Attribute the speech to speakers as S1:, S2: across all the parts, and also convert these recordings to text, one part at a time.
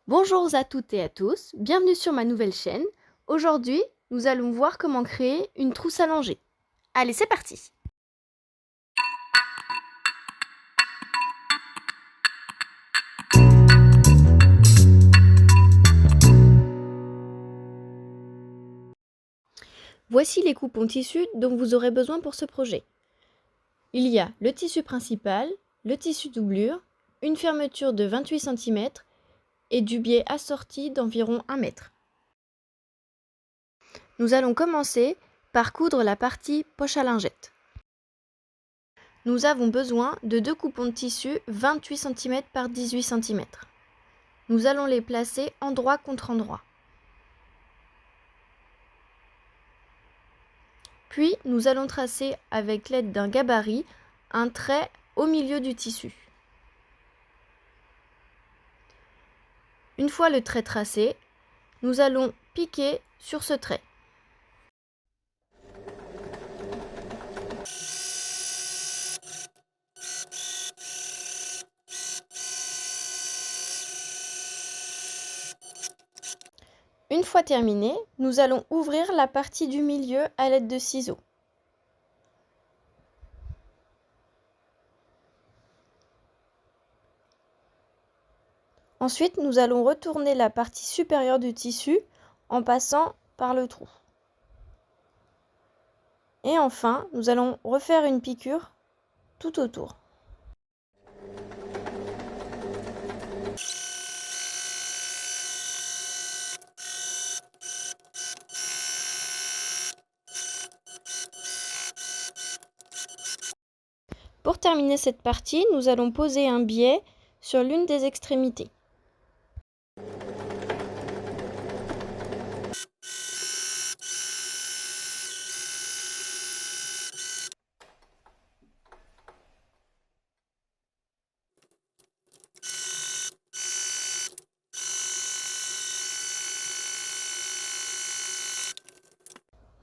S1: Bonjour à toutes et à tous, bienvenue sur ma nouvelle chaîne. Aujourd'hui, nous allons voir comment créer une trousse à langer. Allez, c'est parti! Voici les coupons tissus dont vous aurez besoin pour ce projet. Il y a le tissu principal, le tissu doublure, une fermeture de 28 cm et du biais assorti d'environ 1 mètre. Nous allons commencer par coudre la partie poche à lingettes. Nous avons besoin de deux coupons de tissu 28 cm par 18 cm. Nous allons les placer endroit contre endroit. Puis, nous allons tracer avec l'aide d'un gabarit un trait au milieu du tissu. Une fois le trait tracé, nous allons piquer sur ce trait. Une fois terminé, nous allons ouvrir la partie du milieu à l'aide de ciseaux. Ensuite, nous allons retourner la partie supérieure du tissu en passant par le trou. Et enfin, nous allons refaire une piqûre tout autour. Pour terminer cette partie, nous allons poser un biais sur l'une des extrémités.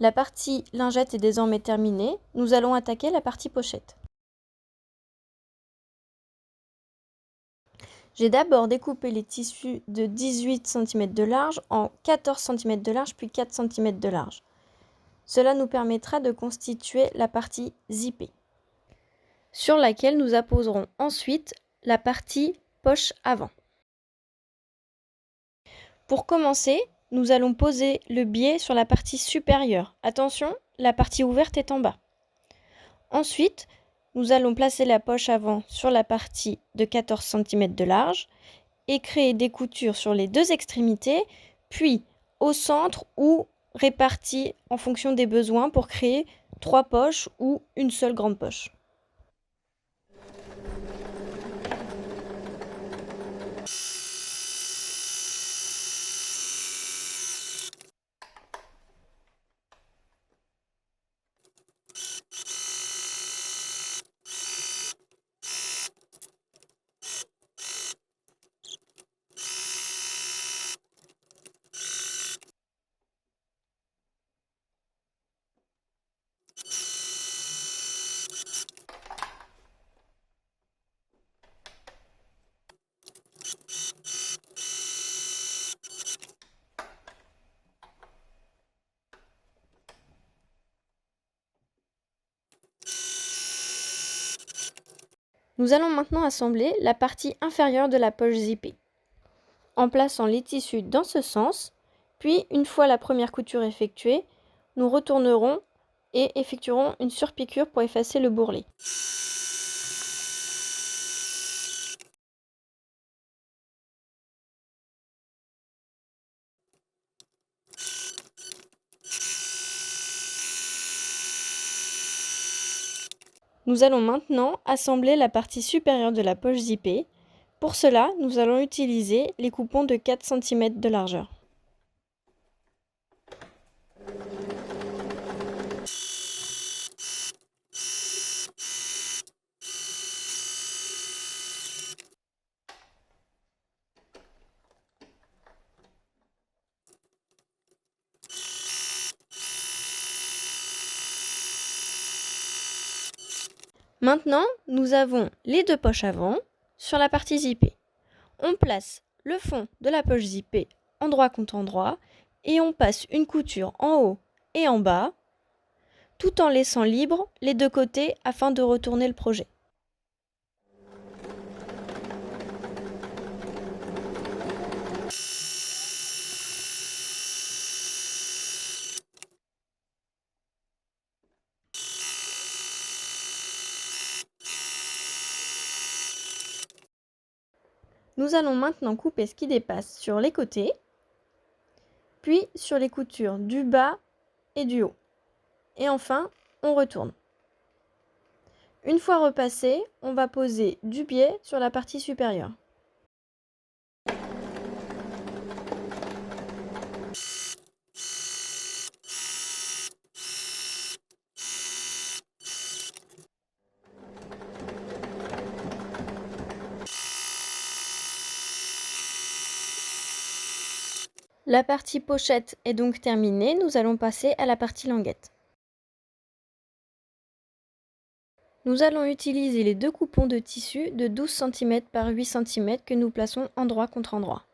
S1: La partie lingette est désormais terminée, nous allons attaquer la partie pochette. J'ai d'abord découpé les tissus de 18 cm de large en 14 cm de large puis 4 cm de large. Cela nous permettra de constituer la partie zippée, sur laquelle nous apposerons ensuite la partie poche avant. Pour commencer, nous allons poser le biais sur la partie supérieure. Attention, la partie ouverte est en bas. Ensuite, nous allons placer la poche avant sur la partie de 14 cm de large et créer des coutures sur les deux extrémités, puis au centre ou réparties en fonction des besoins pour créer 3 poches ou une seule grande poche. Nous allons maintenant assembler la partie inférieure de la poche zippée, en plaçant les tissus dans ce sens, puis une fois la première couture effectuée, nous retournerons et effectuerons une surpiqûre pour effacer le bourrelet. Nous allons maintenant assembler la partie supérieure de la poche zippée. Pour cela, nous allons utiliser les coupons de 4 cm de largeur. Maintenant, nous avons les deux poches avant sur la partie zippée. On place le fond de la poche zippée endroit contre endroit et on passe une couture en haut et en bas, tout en laissant libre les deux côtés afin de retourner le projet. Nous allons maintenant couper ce qui dépasse sur les côtés, puis sur les coutures du bas et du haut. Et enfin, on retourne. Une fois repassé, on va poser du biais sur la partie supérieure. La partie pochette est donc terminée, nous allons passer à la partie languette. Nous allons utiliser les deux coupons de tissu de 12 cm par 8 cm que nous plaçons endroit contre endroit.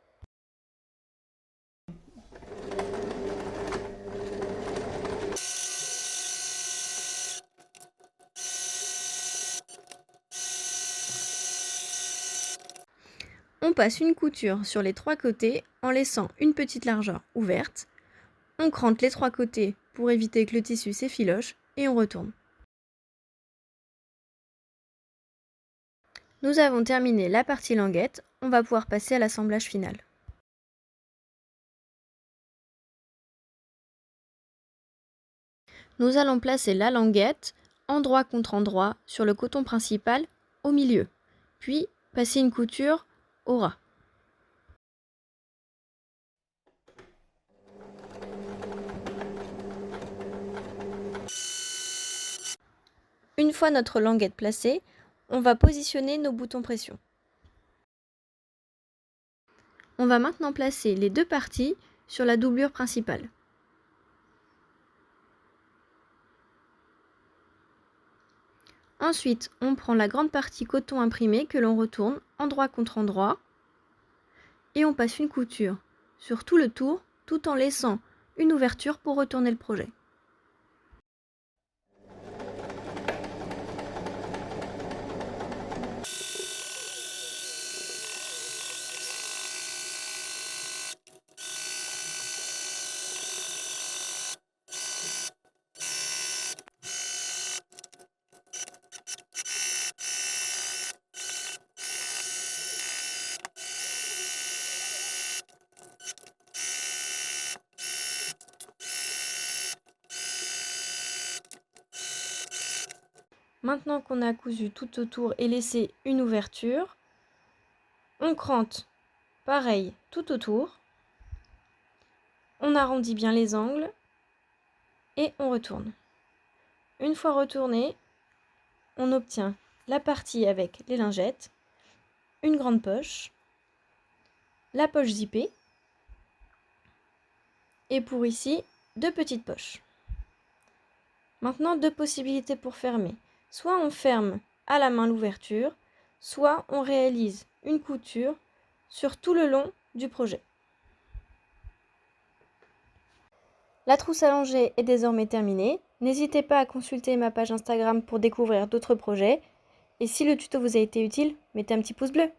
S1: On passe une couture sur les trois côtés en laissant une petite largeur ouverte. On crante les trois côtés pour éviter que le tissu s'effiloche et on retourne. Nous avons terminé la partie languette, on va pouvoir passer à l'assemblage final. Nous allons placer la languette endroit contre endroit sur le coton principal au milieu, puis passer une couture au ras. Une fois notre languette placée, on va positionner nos boutons pression. On va maintenant placer les deux parties sur la doublure principale. Ensuite, on prend la grande partie coton imprimé que l'on retourne endroit contre endroit et on passe une couture sur tout le tour tout en laissant une ouverture pour retourner le projet. Maintenant qu'on a cousu tout autour et laissé une ouverture, on crante pareil tout autour, on arrondit bien les angles et on retourne. Une fois retourné, on obtient la partie avec les lingettes, une grande poche, la poche zippée et pour ici, deux petites poches. Maintenant, deux possibilités pour fermer. Soit on ferme à la main l'ouverture, soit on réalise une couture sur tout le long du projet. La trousse allongée est désormais terminée. N'hésitez pas à consulter ma page Instagram pour découvrir d'autres projets. Et si le tuto vous a été utile, mettez un petit pouce bleu.